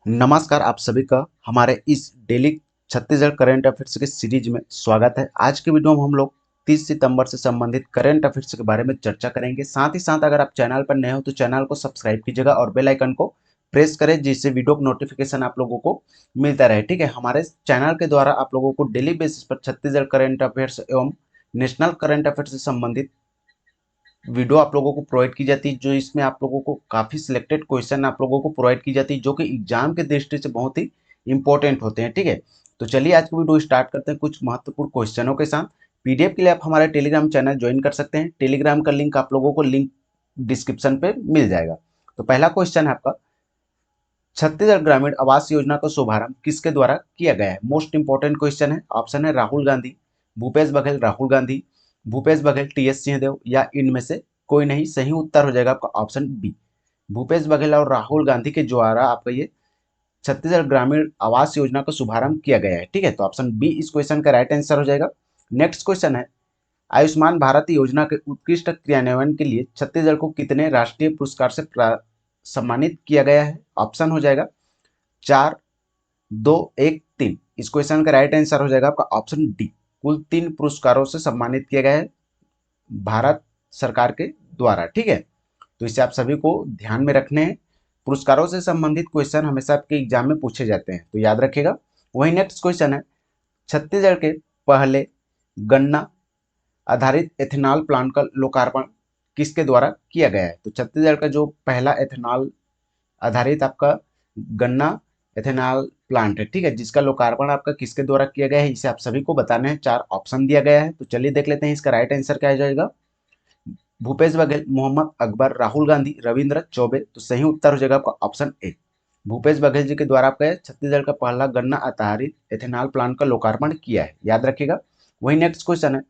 नमस्कार, आप सभी का हमारे इस डेली छत्तीसगढ़ करंट अफेयर्स के सीरीज में स्वागत है। आज के वीडियो में हम लोग 30 सितंबर से संबंधित करंट अफेयर्स के बारे में चर्चा करेंगे। साथ ही साथ अगर आप चैनल पर नए हो तो चैनल को सब्सक्राइब कीजिएगा और बेल आइकन को प्रेस करें, जिससे वीडियो का नोटिफिकेशन आप लोगों को मिलता रहे। ठीक है, हमारे चैनल के द्वारा आप लोगों को डेली बेसिस पर छत्तीसगढ़ करंट अफेयर्स एवं नेशनल करंट अफेयर्स से संबंधित वीडियो आप लोगों को प्रोवाइड की जाती है, जो इसमें आप लोगों को काफ़ी सिलेक्टेड क्वेश्चन आप लोगों को प्रोवाइड की जाती है, जो कि एग्जाम के दृष्टि से बहुत ही इंपॉर्टेंट होते हैं। ठीक है, तो चलिए आज की वीडियो स्टार्ट करते हैं कुछ महत्वपूर्ण क्वेश्चनों के साथ। पीडीएफ के लिए आप हमारे टेलीग्राम चैनल ज्वाइन कर सकते हैं। टेलीग्राम का लिंक आप लोगों को लिंक डिस्क्रिप्शन पे मिल जाएगा। तो पहला क्वेश्चन है आपका, छत्तीसगढ़ ग्रामीण आवास योजना का शुभारंभ किसके द्वारा किया गया है? मोस्ट इंपॉर्टेंट क्वेश्चन है। ऑप्शन है राहुल गांधी, भूपेश बघेल, राहुल गांधी, भूपेश बघेल, टीएस सिंहदेव या इनमें से कोई नहीं। सही उत्तर हो जाएगा आपका ऑप्शन बी, भूपेश बघेल और राहुल गांधी के द्वारा आपका ये छत्तीसगढ़ ग्रामीण आवास योजना का शुभारंभ किया गया है। ठीक है, तो ऑप्शन बी इस क्वेश्चन का राइट आंसर हो जाएगा। नेक्स्ट क्वेश्चन है, आयुष्मान भारत योजना के उत्कृष्ट क्रियान्वयन के लिए छत्तीसगढ़ को कितने राष्ट्रीय पुरस्कार से सम्मानित किया गया है? ऑप्शन हो जाएगा 4, 2, 1, 3। इस क्वेश्चन का राइट आंसर हो जाएगा आपका ऑप्शन डी, कुल 3 पुरस्कारों से सम्मानित किया गया है भारत सरकार के द्वारा। ठीक है, तो इसे आप सभी को ध्यान में रखने हैं। पुरस्कारों से संबंधित क्वेश्चन हमेशा आपके एग्जाम में पूछे जाते हैं, तो याद रखिएगा। वही नेक्स्ट क्वेश्चन है, छत्तीसगढ़ के पहले गन्ना आधारित एथेनॉल प्लांट का लोकार्पण किसके द्वारा किया गया है? तो छत्तीसगढ़ का जो पहला एथेनॉल आधारित आपका गन्ना एथेनॉल प्लांट है, ठीक है, जिसका लोकार्पण आपका किसके द्वारा किया गया है, इसे आप सभी को बताने हैं। 4 ऑप्शन दिया गया है, तो चलिए देख लेते हैं इसका राइट आंसर क्या आ जाएगा। भूपेश बघेल, मोहम्मद अकबर, राहुल गांधी, रविंद्र चौबे। तो सही उत्तर हो जाएगा आपका ऑप्शन ए, भूपेश बघेल जी के द्वारा आपका छत्तीसगढ़ का पहला गन्ना आधारित एथेनॉल प्लांट का लोकार्पण किया है, याद रखिएगा। वही नेक्स्ट क्वेश्चन है,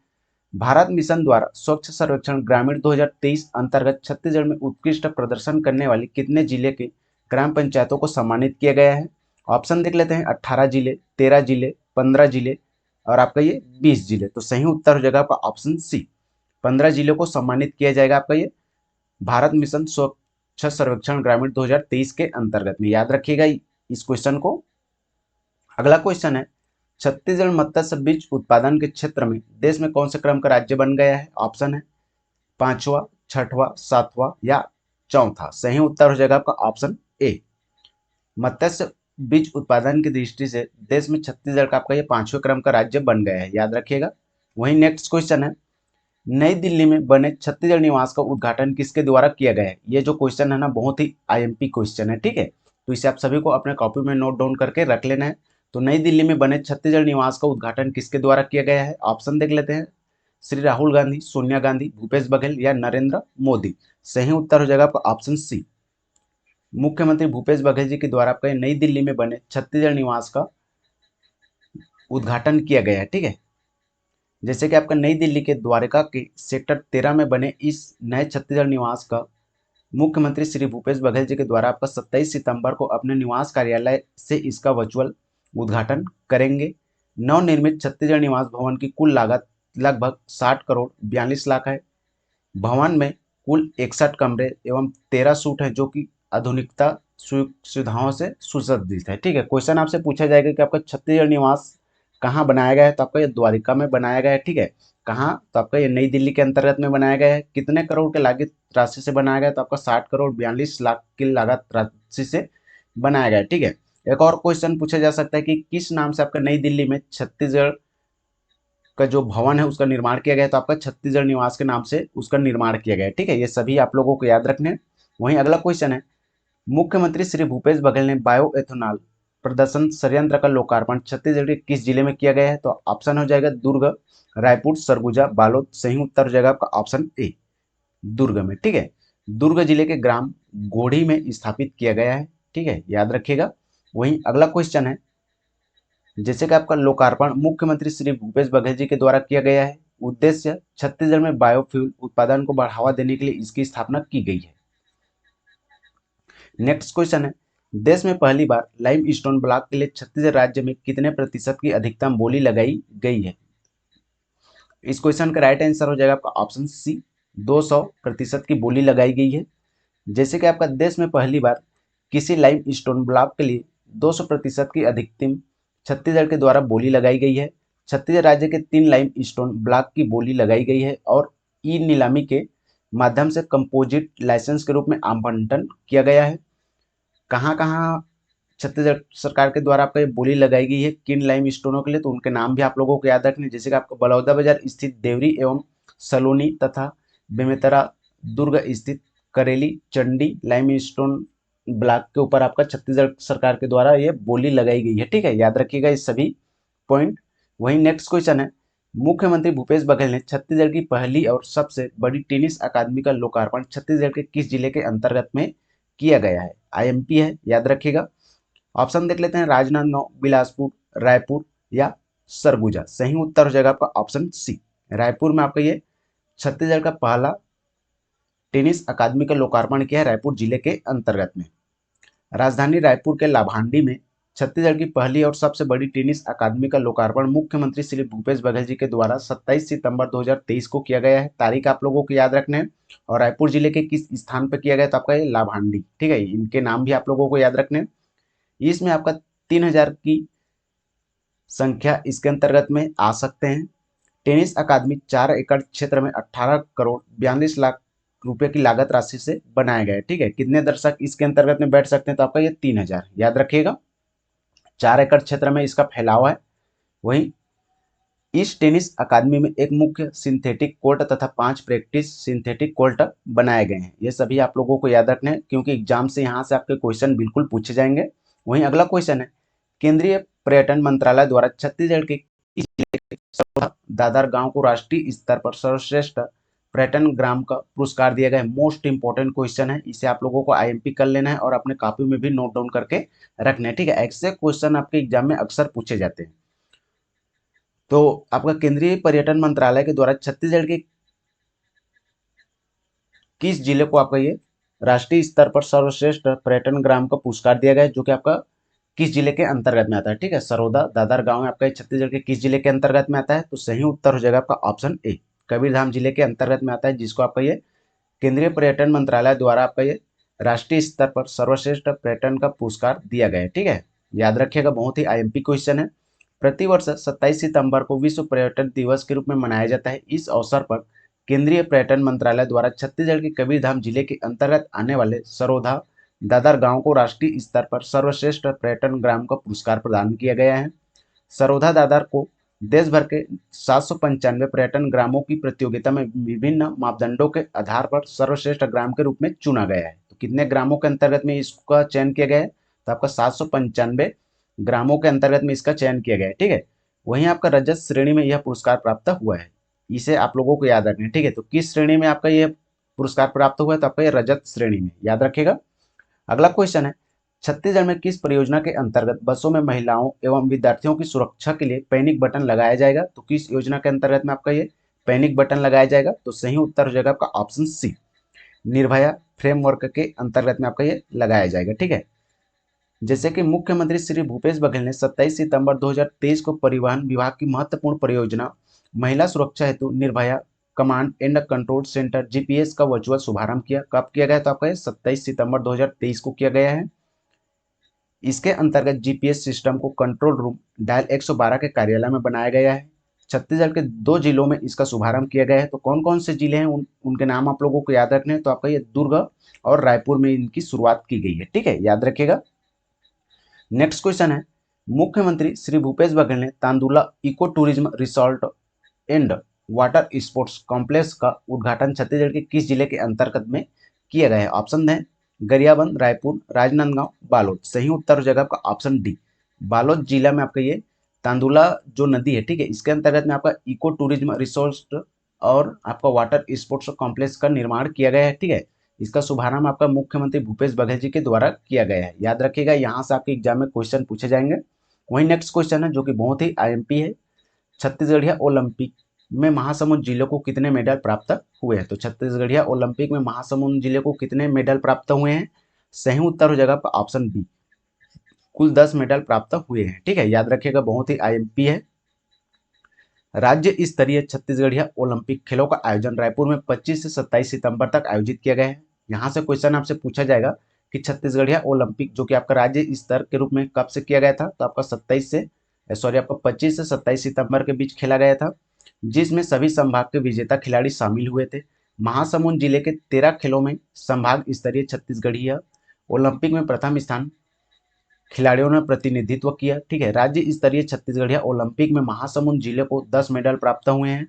भारत मिशन द्वारा स्वच्छ सर्वेक्षण ग्रामीण 2023 अंतर्गत छत्तीसगढ़ में उत्कृष्ट प्रदर्शन करने वाली कितने जिले के ग्राम पंचायतों को सम्मानित किया गया है? ऑप्शन देख लेते हैं, 18 जिले, 13 जिले, 15 जिले और आपका ये 20 जिले। तो सही उत्तर हो जाएगा आपका ऑप्शन सी, 15 जिलों को सम्मानित किया जाएगा आपका ये भारत मिशन स्वच्छ सर्वेक्षण ग्रामीण 2023 के अंतर्गत में, याद रखिएगा इस क्वेश्चन को। अगला क्वेश्चन है, छत्तीसगढ़ मत्स्य बीज उत्पादन के क्षेत्र में देश में कौन से क्रम का राज्य बन गया है? ऑप्शन है 5वां, 6वां, 7वां या चौथा। सही उत्तर हो जाएगा आपका ऑप्शन ए, मत्स्य बीज उत्पादन की दृष्टि से देश में छत्तीसगढ़ का आपका ये 5वें क्रम का राज्य बन गया है, याद रखिएगा। वहीं नेक्स्ट क्वेश्चन है, नई दिल्ली में बने छत्तीसगढ़ निवास का उद्घाटन किसके द्वारा किया गया है? ये जो क्वेश्चन है ना, बहुत ही आईएमपी क्वेश्चन है। ठीक है, तो इसे आप सभी को अपने कॉपी में नोट डाउन करके रख लेना है। तो नई दिल्ली में बने छत्तीसगढ़ निवास का उद्घाटन किसके द्वारा किया गया है? ऑप्शन देख लेते हैं, श्री राहुल गांधी, सोनिया गांधी, भूपेश बघेल या नरेंद्र मोदी। सही उत्तर हो जाएगा आपका ऑप्शन सी, मुख्यमंत्री भूपेश बघेल जी के द्वारा आपका नई दिल्ली में बने छत्तीसगढ़ निवास का उद्घाटन किया गया है। ठीक है, जैसे कि आपका नई दिल्ली के द्वारका के सेक्टर 13 में बने इस नए छत्तीसगढ़ निवास का मुख्यमंत्री श्री भूपेश बघेल जी के द्वारा आपका 27 सितंबर को अपने निवास कार्यालय से इसका वर्चुअल उद्घाटन करेंगे। नवनिर्मित छत्तीसगढ़ निवास भवन की कुल लागत लगभग 60 करोड़ 42 लाख है। भवन में कुल 61 कमरे एवं 13 सूट हैं, जो कि आधुनिकता सुविधाओं से सुसज्जित है। ठीक है, क्वेश्चन आपसे पूछा जाएगा कि आपका छत्तीसगढ़ निवास कहाँ बनाया गया है? तो आपका ये द्वारिका में बनाया गया है। ठीक है, कहाँ? तो आपका ये नई दिल्ली के अंतर्गत में बनाया गया है। कितने करोड़ के लागत राशि से बनाया गया है? तो आपका 60 करोड़ 42 लाख की लागत राशि से बनाया गया है। ठीक है, एक और क्वेश्चन पूछा जा सकता है कि किस नाम से आपका नई दिल्ली में छत्तीसगढ़ का जो भवन है उसका निर्माण किया गया है? तो आपका छत्तीसगढ़ निवास के नाम से उसका निर्माण किया गया है। ठीक है, ये सभी आप लोगों को याद रखने हैं। वहीं अगला क्वेश्चन है, मुख्यमंत्री श्री भूपेश बघेल ने बायो एथेनॉल प्रदर्शन संयंत्र का लोकार्पण छत्तीसगढ़ के किस जिले में किया गया है? तो ऑप्शन हो जाएगा दुर्ग, रायपुर, सरगुजा, बालोद। सही उत्तर हो जाएगा आपका ऑप्शन ए, दुर्ग में। ठीक है, दुर्ग जिले के ग्राम गोढ़ी में स्थापित किया गया है। ठीक है, याद रखिएगा। वहीं अगला क्वेश्चन है, जैसे कि आपका लोकार्पण मुख्यमंत्री श्री भूपेश बघेल जी के द्वारा किया गया है, उद्देश्य छत्तीसगढ़ में बायोफ्यूल उत्पादन को बढ़ावा देने के लिए इसकी स्थापना की गई है। नेक्स्ट क्वेश्चन है, देश में पहली बार लाइम स्टोन ब्लॉक के लिए छत्तीसगढ़ राज्य में कितने प्रतिशत की अधिकतम बोली लगाई गई है? इस क्वेश्चन का राइट आंसर हो जाएगा आपका ऑप्शन सी, 200% की बोली लगाई गई है। जैसे कि आपका देश में पहली बार किसी लाइम स्टोन ब्लॉक के लिए 200% की अधिकतम छत्तीसगढ़ के द्वारा बोली लगाई गई है। छत्तीसगढ़ राज्य के 3 लाइम स्टोन ब्लॉक की बोली लगाई गई है और ई नीलामी के माध्यम से कंपोजिट लाइसेंस के रूप में आवंटन किया गया है। कहाँ कहाँ छत्तीसगढ़ सरकार के द्वारा आपका ये बोली लगाई गई है किन लाइम स्टोनों के लिए, तो उनके नाम भी आप लोगों को याद रखने, जैसे कि आपको बलौदाबाजार स्थित देवरी एवं सलोनी तथा बेमेतरा दुर्ग स्थित करेली चंडी लाइम स्टोन ब्लॉक के ऊपर आपका छत्तीसगढ़ सरकार के द्वारा ये बोली लगाई गई है। ठीक है, याद रखिएगा ये सभी पॉइंट। वही नेक्स्ट क्वेश्चन है, मुख्यमंत्री भूपेश बघेल ने छत्तीसगढ़ की पहली और सबसे बड़ी टेनिस अकादमी का लोकार्पण छत्तीसगढ़ के किस जिले के अंतर्गत में किया गया है? आईएमपी है, याद रखिएगा। ऑप्शन देख लेते हैं, राजनांदगांव, बिलासपुर, रायपुर या सरगुजा। सही उत्तर हो जाएगा आपका ऑप्शन सी, रायपुर में आपका ये छत्तीसगढ़ का पहला टेनिस अकादमी का लोकार्पण किया है रायपुर जिले के अंतर्गत में। राजधानी रायपुर के लाभांडी में छत्तीसगढ़ की पहली और सबसे बड़ी टेनिस अकादमी का लोकार्पण मुख्यमंत्री श्री भूपेश बघेल जी के द्वारा 27 सितंबर 2023 को किया गया है। तारीख आप लोगों को याद रखने हैं। और रायपुर जिले के किस स्थान पर किया गया, तो आपका ये लाभांडी। ठीक है, इनके नाम भी आप लोगों को याद रखने हैं। इसमें आपका 3000 की संख्या इसके अंतर्गत में आ सकते हैं। टेनिस अकादमी 4 एकड़ क्षेत्र में 18 करोड़ 42 लाख रुपए की लागत राशि से बनाया गया है। ठीक है, कितने दर्शक इसके अंतर्गत में बैठ सकते हैं, तो आपका ये 3000, याद रखिएगा। 4 एकड़ क्षेत्र में इसका फैलाव है। वहीं इस टेनिस अकादमी में एक मुख्य सिंथेटिक कोर्ट तथा 5 प्रैक्टिस सिंथेटिक कोर्ट बनाए गए हैं। ये सभी आप लोगों को याद रखने हैं क्योंकि एग्जाम से यहाँ से आपके क्वेश्चन बिल्कुल पूछे जाएंगे। वहीं अगला क्वेश्चन है, केंद्रीय पर्यटन मंत्रालय द्वारा छत्तीसगढ़ के किस जिले के दादर गांव को राष्ट्रीय स्तर पर सर्वश्रेष्ठ पर्यटन ग्राम का पुरस्कार दिया गया है? मोस्ट इंपॉर्टेंट क्वेश्चन है, इसे आप लोगों को आईएमपी कर लेना है और अपने कॉपी में भी नोट डाउन करके रखना है। ठीक है, ऐसे क्वेश्चन आपके एग्जाम में अक्सर पूछे जाते हैं। तो आपका केंद्रीय पर्यटन मंत्रालय के द्वारा छत्तीसगढ़ के किस जिले को आपका ये राष्ट्रीय स्तर पर सर्वश्रेष्ठ पर्यटन ग्राम का पुरस्कार दिया गया है, जो कि आपका किस जिले के अंतर्गत में आता है? ठीक है, सरोदा दादर गांव है आपका छत्तीसगढ़ के किस जिले के अंतर्गत में आता है? तो सही उत्तर हो जाएगा आपका ऑप्शन ए, कबीरधाम जिले के अंतर्गत में आता है, जिसको आपका ये केंद्रीय पर्यटन मंत्रालय द्वारा आपका ये राष्ट्रीय स्तर पर सर्वश्रेष्ठ पर्यटन का पुरस्कार दिया गया है। ठीक है, याद रखिएगा, बहुत ही आईएमपी क्वेश्चन है। प्रतिवर्ष 27 सितंबर को विश्व पर्यटन दिवस के रूप में मनाया जाता है। इस अवसर पर केंद्रीय पर्यटन मंत्रालय द्वारा छत्तीसगढ़ के कबीरधाम जिले के अंतर्गत आने वाले सरोदा दादर गांव को राष्ट्रीय स्तर पर सर्वश्रेष्ठ पर्यटन ग्राम का पुरस्कार प्रदान किया गया है। सरोदा दादर को देश भर के 795 पर्यटन ग्रामों की प्रतियोगिता में विभिन्न मापदंडों के आधार पर सर्वश्रेष्ठ ग्राम के रूप में चुना गया है। तो कितने ग्रामों के अंतर्गत में इसका चयन किया गया है, तो आपका 795 ग्रामों के अंतर्गत में इसका चयन किया गया है। ठीक है, वहीं आपका रजत श्रेणी में यह पुरस्कार प्राप्त हुआ है, इसे आप लोगों को याद रखना है। ठीक है, तो किस श्रेणी में आपका यह पुरस्कार प्राप्त हुआ है, तो आपका यह रजत श्रेणी में, याद रखिएगा। अगला क्वेश्चन है, छत्तीसगढ़ में किस परियोजना के अंतर्गत बसों में महिलाओं एवं विद्यार्थियों की सुरक्षा के लिए पैनिक बटन लगाया जाएगा? तो किस योजना के अंतर्गत में आपका ये पैनिक बटन लगाया जाएगा? तो सही उत्तर हो जाएगा आपका ऑप्शन सी, निर्भया फ्रेमवर्क के अंतर्गत में आपका ये लगाया जाएगा। ठीक है, जैसे कि मुख्यमंत्री श्री भूपेश बघेल ने 27 सितंबर 2023 को परिवहन विभाग की महत्वपूर्ण परियोजना महिला सुरक्षा हेतु Nirbhaya command and control centre GPS का वर्चुअल शुभारंभ किया। कब किया गया? तो आपका 27 सितंबर 2023 को किया गया है। इसके अंतर्गत जीपीएस सिस्टम को कंट्रोल रूम डायल 112 के कार्यालय में बनाया गया है। छत्तीसगढ़ के 2 जिलों में इसका शुभारंभ किया गया है। तो कौन कौन से जिले हैं उनके नाम आप लोगों को याद रखने हैं। तो आपका ये दुर्ग और रायपुर में इनकी शुरुआत की गई है। ठीक है, याद रखिएगा। नेक्स्ट क्वेश्चन है, मुख्यमंत्री श्री भूपेश बघेल ने Tandula eco tourism resort and water sports complex का उद्घाटन छत्तीसगढ़ के किस जिले के अंतर्गत में किया गया है? ऑप्शन है गरियाबंद, रायपुर, राजनांदगांव, बालोद। सही उत्तर हो जाएगा आपका ऑप्शन डी, बालोद जिला में आपका ये तांदुला जो नदी है, ठीक है, इसके अंतर्गत में आपका इको टूरिज्म रिसोर्ट और आपका वाटर स्पोर्ट्स कॉम्प्लेक्स का निर्माण किया गया है। ठीक है, इसका शुभारंभ आपका मुख्यमंत्री भूपेश बघेल जी के द्वारा किया गया है। याद रखिएगा, यहाँ से आपके एग्जाम में क्वेश्चन पूछे जाएंगे। वही नेक्स्ट क्वेश्चन है जो कि बहुत ही आईएमपी है, छत्तीसगढ़िया ओलंपिक में महासमुंद जिले को कितने मेडल प्राप्त हुए हैं? तो छत्तीसगढ़िया ओलंपिक में महासमुंद जिले को कितने मेडल प्राप्त हुए हैं? सही उत्तर हो जाएगा ऑप्शन बी, कुल 10 मेडल प्राप्त हुए हैं। ठीक है, याद रखिएगा, बहुत ही आईएमपी है। राज्य स्तरीय छत्तीसगढ़िया ओलंपिक खेलों का आयोजन रायपुर में 25 से 27 सितंबर तक आयोजित किया गया है। यहाँ से क्वेश्चन आपसे पूछा जाएगा कि छत्तीसगढ़िया ओलंपिक जो कि आपका राज्य स्तर के रूप में कब से किया गया था, तो आपका 25 से 27 सितंबर के बीच खेला गया था, जिसमें सभी संभाग के विजेता खिलाड़ी शामिल हुए थे। महासमुंद जिले के 13 खेलों में संभाग स्तरीय छत्तीसगढ़िया ओलंपिक में प्रथम स्थान खिलाड़ियों ने प्रतिनिधित्व किया। ठीक है, राज्य स्तरीय छत्तीसगढ़िया ओलंपिक में महासमुंद जिले को 10 मेडल प्राप्त हुए हैं।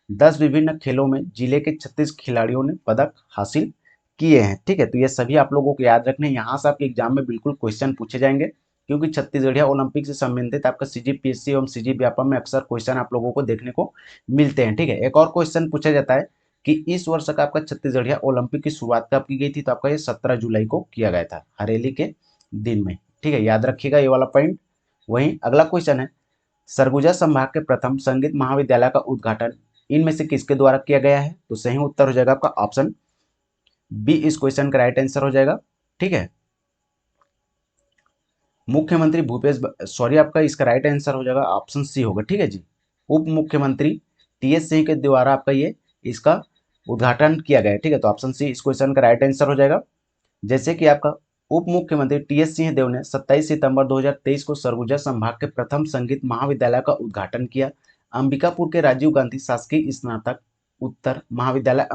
10 विभिन्न खेलों में जिले के 36 खिलाड़ियों ने पदक हासिल किए हैं। ठीक है, तो ये सभी आप लोगों को याद रखने, यहाँ से आपके एग्जाम में बिल्कुल क्वेश्चन पूछे जाएंगे, क्योंकि छत्तीसगढ़िया ओलंपिक से संबंधित आपका सीजीपीएससी एवं सीजीव्यापम में अक्सर क्वेश्चन आप लोगों को देखने को मिलते हैं। ठीक है, एक और क्वेश्चन पूछा जाता है कि इस वर्ष का आपका छत्तीसगढ़िया ओलंपिक की शुरुआत कब की गई थी, तो आपका ये 17 जुलाई को किया गया था, हरेली के दिन में। ठीक है, याद रखिएगा ये वाला पॉइंट। वहीं अगला क्वेश्चन है, सरगुजा संभाग के प्रथम संगीत महाविद्यालय का उद्घाटन इनमें से किसके द्वारा किया गया है, तो सही उत्तर हो जाएगा आपका ऑप्शन बी इस क्वेश्चन का राइट आंसर हो जाएगा। ठीक है, मुख्यमंत्री आपका इसका राइट आंसर हो जाएगा ऑप्शन सी होगा। ठीक है जी, उप मुख्यमंत्री टीएस सिंह के द्वारा आपका ये इसका उद्घाटन किया गया है। ठीक है, तो ऑप्शन सी इस क्वेश्चन का राइट आंसर हो जाएगा। जैसे कि आपका उप मुख्यमंत्री टीएस सिंहदेव ने 27 सितंबर 2023 को सरगुजा संभाग के प्रथम संगीत महाविद्यालय का उद्घाटन किया। अंबिकापुर के राजीव गांधी शासकीय स्नातक उत्तर महाविद्यालय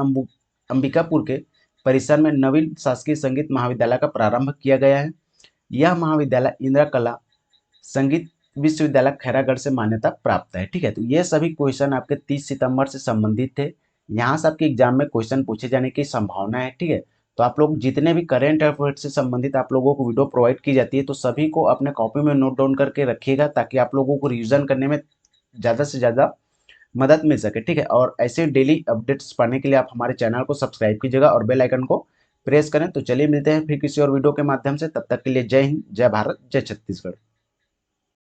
अंबिकापुर के परिसर में नवीन शासकीय संगीत महाविद्यालय का प्रारंभ किया गया है। यह महाविद्यालय इंदिरा कला संगीत विश्वविद्यालय खैरागढ़ से मान्यता प्राप्त है। ठीक है, तो ये सभी क्वेश्चन आपके 30 सितंबर से संबंधित थे। यहाँ से आपके एग्जाम में क्वेश्चन पूछे जाने की संभावना है। ठीक है, तो आप लोग जितने भी करेंट अफेयर से संबंधित आप लोगों को वीडियो प्रोवाइड की जाती है, तो सभी को अपने कॉपी में नोट डाउन करके रखिएगा, ताकि आप लोगों को रिवीजन करने में ज़्यादा से ज़्यादा मदद मिल सके। ठीक है, और ऐसे डेली अपडेट्स पाने के लिए आप हमारे चैनल को सब्सक्राइब कीजिएगा और बेल आइकन को प्रेस करें। तो चलिए मिलते हैं फिर किसी और वीडियो के माध्यम से, तब तक के लिए जय हिंद, जय भारत, जय छत्तीसगढ़।